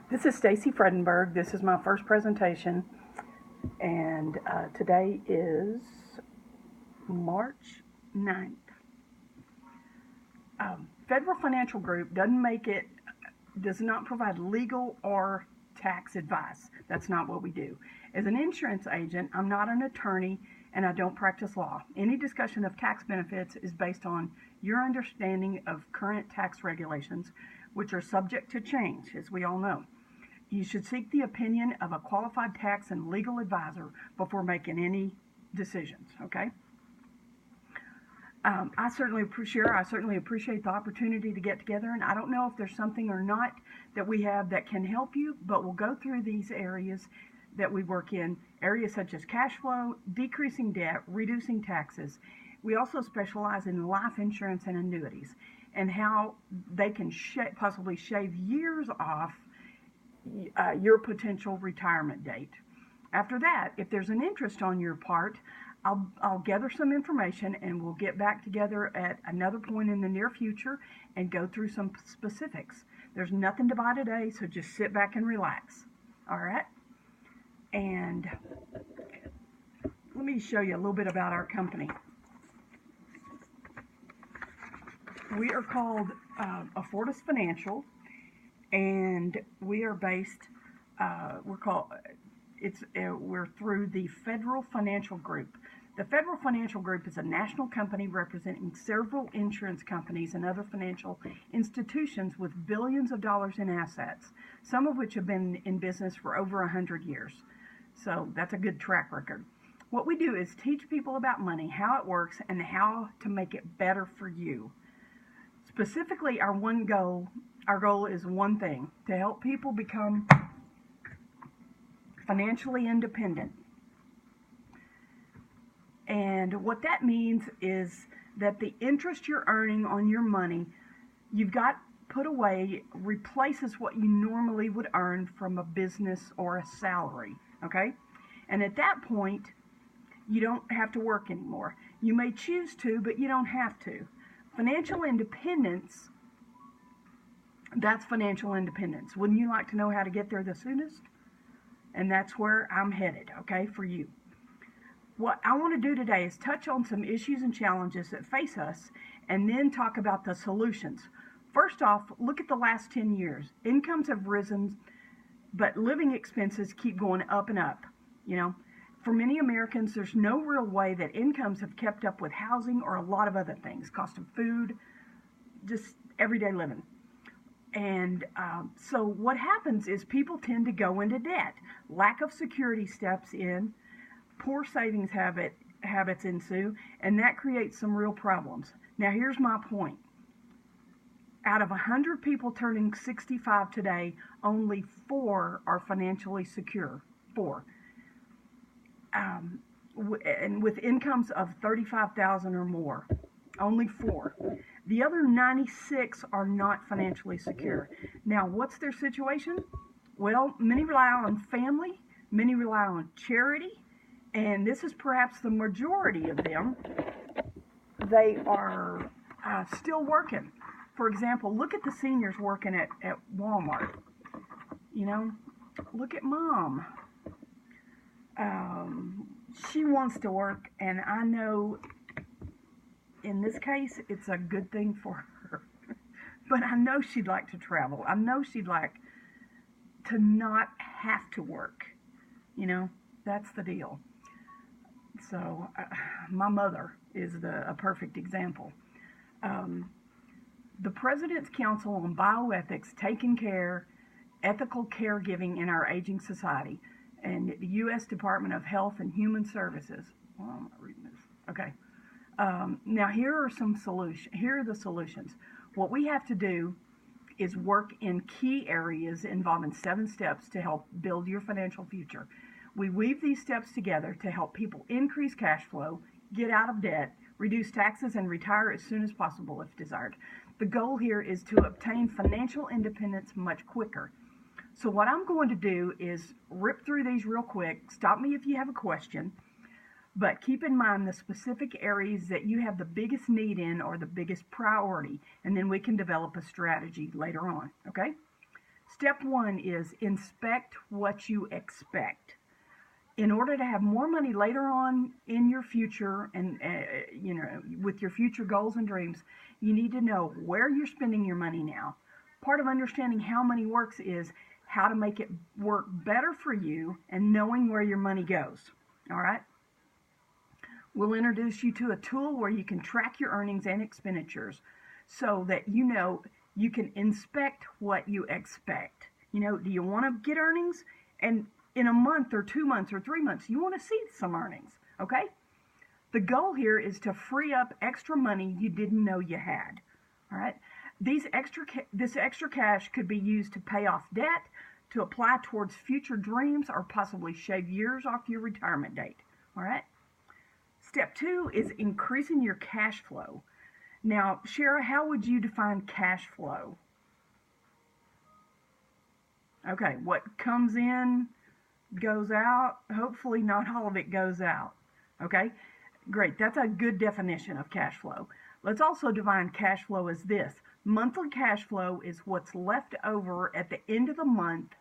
This is Stacy Fredenburg. This is my first presentation, and today is March 9th. Federal Financial Group does not provide legal or tax advice. That's not what we do. As an insurance agent, I'm not an attorney and I don't practice law. Any discussion of tax benefits is based on your understanding of current tax regulations, which are subject to change, as we all know. You should seek the opinion of a qualified tax and legal advisor before making any decisions, okay? I certainly appreciate the opportunity to get together, and I don't know if there's something or not that we have that can help you, but we'll go through these areas that we work in, areas such as cash flow, decreasing debt, reducing taxes. We also specialize in life insurance and annuities, and how they can possibly shave years off your potential retirement date. After that, if there's an interest on your part, I'll gather some information and we'll get back together at another point in the near future and go through some specifics. There's nothing to buy today, so just sit back and relax. All right? And let me show you a little bit about our company. We are called Affordus Financial, and we are based. We're through the Federal Financial Group. The Federal Financial Group is a national company representing several insurance companies and other financial institutions with billions of dollars in assets, some of which have been in business for over 100 years. So that's a good track record. What we do is teach people about money, how it works, and how to make it better for you. Specifically, our goal is one thing: to help people become financially independent. And what that means is that the interest you're earning on your money, you've got put away, replaces what you normally would earn from a business or a salary, okay? And at that point, you don't have to work anymore. You may choose to, but you don't have to. Financial independence, that's financial independence. Wouldn't you like to know how to get there the soonest? And that's where I'm headed, okay, for you. What I want to do today is touch on some issues and challenges that face us and then talk about the solutions. First off, look at the last 10 years. Incomes have risen, but living expenses keep going up and up. For many Americans, there's no real way that incomes have kept up with housing or a lot of other things, cost of food, just everyday living. And so what happens is people tend to go into debt. Lack of security steps in, poor savings habits ensue, and that creates some real problems. Now, here's my point. Out of 100 people turning 65 today, only 4 are financially secure. 4. And with incomes of $35,000 or more, only 4. The other 96 are not financially secure. Now, what's their situation? Well, many rely on family, many rely on charity, and this is perhaps the majority of them. They are still working. For example, look at the seniors working at Walmart. Look at Mom. She wants to work, and I know in this case it's a good thing for her. But I know she'd like to travel. I know she'd like to not have to work. That's the deal. So my mother is a perfect example. The President's Council on Bioethics, Taking Care, Ethical Caregiving in Our Aging Society, and the U.S. Department of Health and Human Services. Well, I'm not reading this. Okay. Now here are the solutions. What we have to do is work in key areas involving 7 steps to help build your financial future. We weave these steps together to help people increase cash flow, get out of debt, reduce taxes, and retire as soon as possible if desired. The goal here is to obtain financial independence much quicker. So what I'm going to do is rip through these real quick. Stop me if you have a question. But keep in mind the specific areas that you have the biggest need in or the biggest priority, and then we can develop a strategy later on, okay? Step one is inspect what you expect. In order to have more money later on in your future and, with your future goals and dreams, you need to know where you're spending your money now. Part of understanding how money works is how to make it work better for you and knowing where your money goes. All right? We'll introduce you to a tool where you can track your earnings and expenditures so that you know you can inspect what you expect. Do you want to get earnings? And in a month or 2 months or 3 months, you want to see some earnings, okay? The goal here is to free up extra money you didn't know you had, all right? This extra cash could be used to pay off debt, to apply towards future dreams, or possibly shave years off your retirement date, all right? Step two is increasing your cash flow. Now, Shara, how would you define cash flow? Okay, what comes in goes out. Hopefully not all of it goes out. Okay, great. That's a good definition of cash flow. Let's also define cash flow as this. Monthly cash flow is what's left over at the end of the month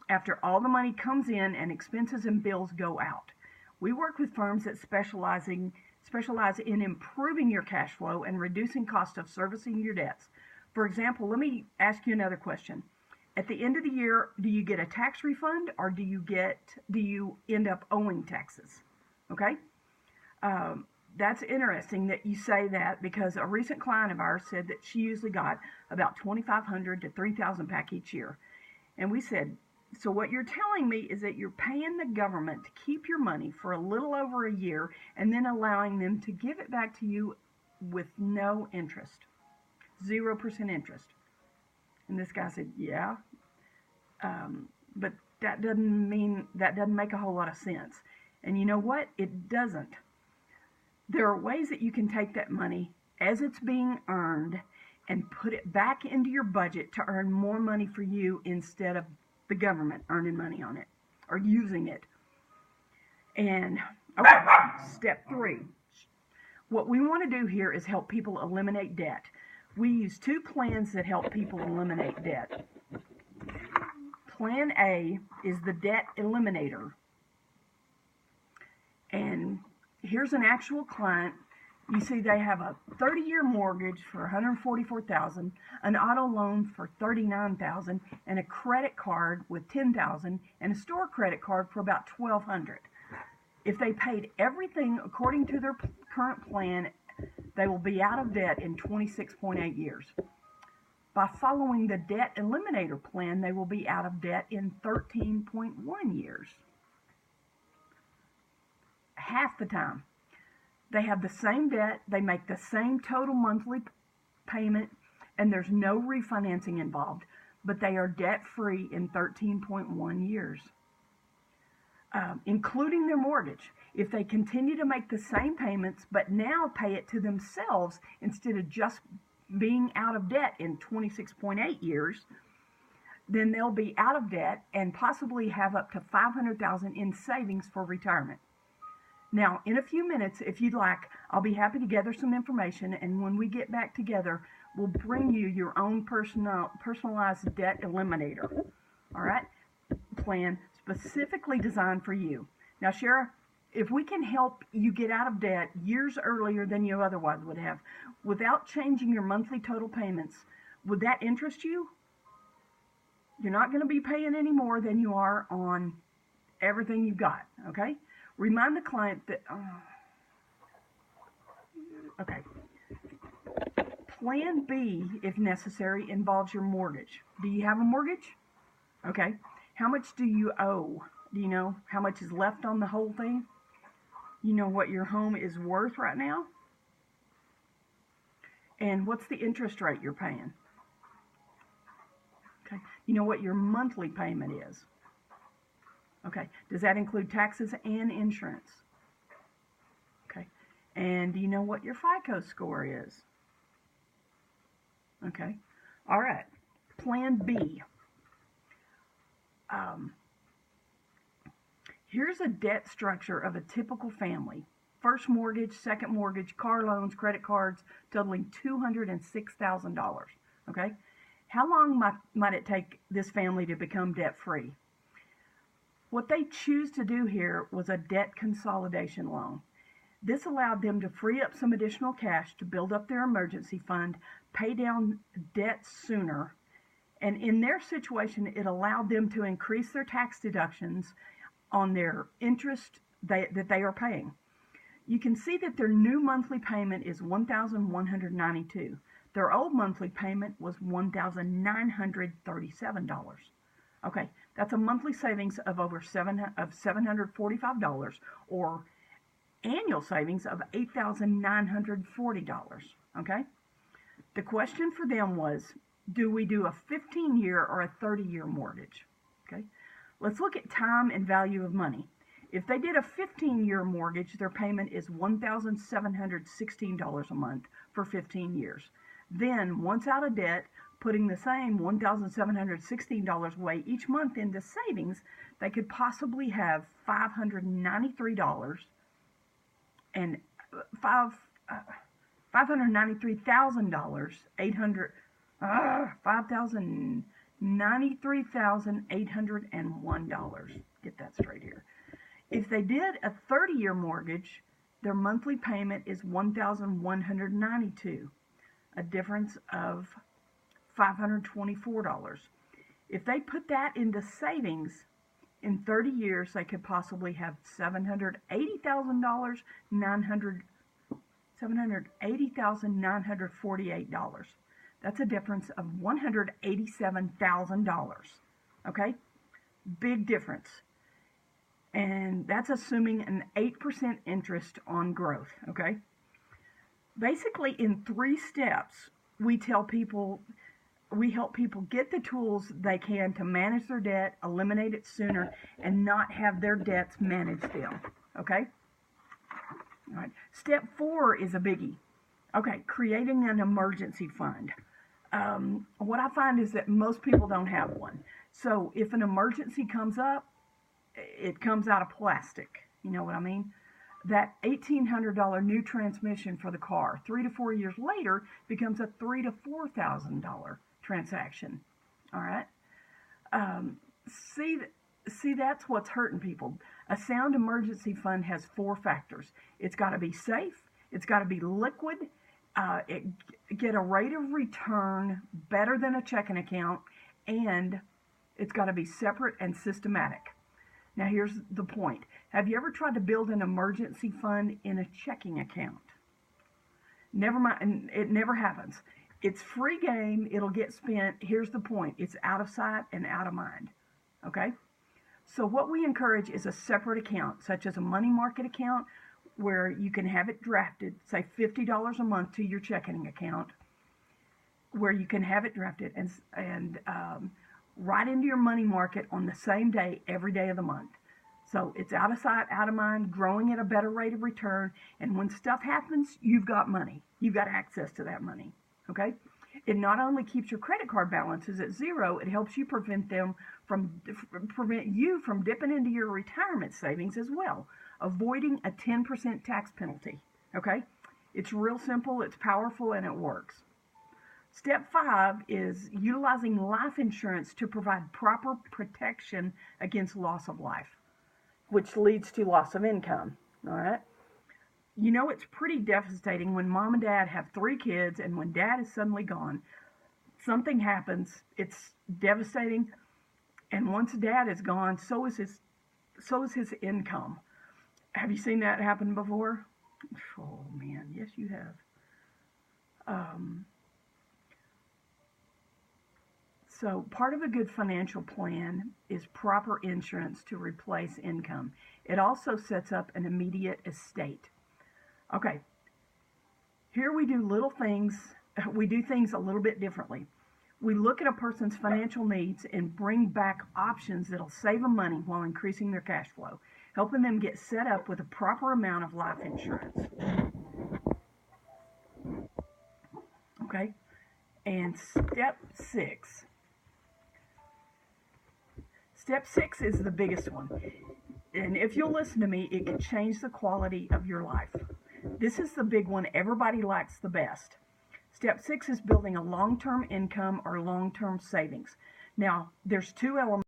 after all the money comes in and expenses and bills go out. We work with firms that specialize in improving your cash flow and reducing cost of servicing your debts. For example, let me ask you another question. At the end of the year, do you get a tax refund or do you end up owing taxes? Okay? That's interesting that you say that, because a recent client of ours said that she usually got about 2,500 to 3,000 back each year. And we said, so what you're telling me is that you're paying the government to keep your money for a little over a year and then allowing them to give it back to you with no interest, 0% interest. And this guy said, yeah, but that doesn't make a whole lot of sense. And you know what? It doesn't. There are ways that you can take that money as it's being earned and put it back into your budget to earn more money for you instead of the government earning money on it or using it. And okay, step three. What we want to do here is help people eliminate debt. We use two plans that help people eliminate debt. Plan A is the debt eliminator. And here's an actual client. You see they have a 30-year mortgage for $144,000, an auto loan for $39,000, and a credit card with $10,000, and a store credit card for about $1,200. If they paid everything according to their current plan, they will be out of debt in 26.8 years. By following the debt eliminator plan, they will be out of debt in 13.1 years. Half the time. They have the same debt, they make the same total monthly payment, and there's no refinancing involved, but they are debt-free in 13.1 years, including their mortgage. If they continue to make the same payments, but now pay it to themselves instead of just being out of debt in 26.8 years, then they'll be out of debt and possibly have up to $500,000 in savings for retirement. Now, in a few minutes, if you'd like, I'll be happy to gather some information, and when we get back together, we'll bring you your own personalized debt eliminator, all right? Plan specifically designed for you. Now, Shara, if we can help you get out of debt years earlier than you otherwise would have, without changing your monthly total payments, would that interest you? You're not going to be paying any more than you are on everything you've got, okay? Remind the client that, okay. Plan B, if necessary, involves your mortgage. Do you have a mortgage? Okay. How much do you owe? Do you know how much is left on the whole thing? You know what your home is worth right now? And what's the interest rate you're paying? Okay. You know what your monthly payment is? Okay. Does that include taxes and insurance? Okay. And do you know what your FICO score is? Okay. All right. Plan B. Here's a debt structure of a typical family. First mortgage, second mortgage, car loans, credit cards, totaling $206,000. Okay. How long might it take this family to become debt-free? What they choose to do here was a debt consolidation loan. This allowed them to free up some additional cash to build up their emergency fund, pay down debt sooner, and in their situation, it allowed them to increase their tax deductions on their interest that they are paying. You can see that their new monthly payment is $1,192. Their old monthly payment was $1,937. Okay, that's a monthly savings of over $745, or annual savings of $8,940. Okay, the question for them was, do we do a 15-year or a 30-year mortgage? Okay, let's look at time and value of money. If they did a 15-year mortgage, their payment is $1,716 a month for 15 years. Then, once out of debt, putting the same $1,716 away each month into savings, they could possibly have $593 and $593,800, $593,801. Get that straight here. If they did a 30-year mortgage, their monthly payment is $1,192, a difference of $524. If they put that into savings, in 30 years, they could possibly have $780,948. That's a difference of $187,000. Okay? Big difference. And that's assuming an 8% interest on growth. Okay? Basically, in 3 steps, we help people get the tools they can to manage their debt, eliminate it sooner, and not have their debts manage them. Okay? All right. Step 4 is a biggie. Okay, creating an emergency fund. What I find is that most people don't have one. So if an emergency comes up, it comes out of plastic. You know what I mean? That $1,800 new transmission for the car, 3 to 4 years later, becomes a $3,000 to $4,000 transaction. All right. See, that's what's hurting people. A sound emergency fund has 4 factors. It's got to be safe. It's got to be liquid. Get a rate of return better than a checking account, and it's got to be separate and systematic. Now, here's the point. Have you ever tried to build an emergency fund in a checking account? Never mind. It never happens. It's free game. It'll get spent. Here's the point. It's out of sight and out of mind. Okay? So what we encourage is a separate account, such as a money market account, where you can have it drafted, say $50 a month to your checking account, where you can have it drafted and right into your money market on the same day, every day of the month. So it's out of sight, out of mind, growing at a better rate of return. And when stuff happens, you've got money. You've got access to that money. Okay? It not only keeps your credit card balances at zero, it helps you prevent you from dipping into your retirement savings as well, avoiding a 10% tax penalty. Okay? It's real simple, it's powerful, and it works. Step 5 is utilizing life insurance to provide proper protection against loss of life, which leads to loss of income. All right? You know, it's pretty devastating when mom and dad have 3 kids, and when dad is suddenly gone, something happens. It's devastating. And once dad is gone, so is his income. Have you seen that happen before? Oh man, yes you have. So part of a good financial plan is proper insurance to replace income. It also sets up an immediate estate. Okay, here we do things a little bit differently. We look at a person's financial needs and bring back options that'll save them money while increasing their cash flow, helping them get set up with a proper amount of life insurance. Okay, and step 6. Step 6 is the biggest one. And if you'll listen to me, it can change the quality of your life. This is the big one everybody likes the best. Step 6 is building a long-term income or long-term savings. Now, there's two elements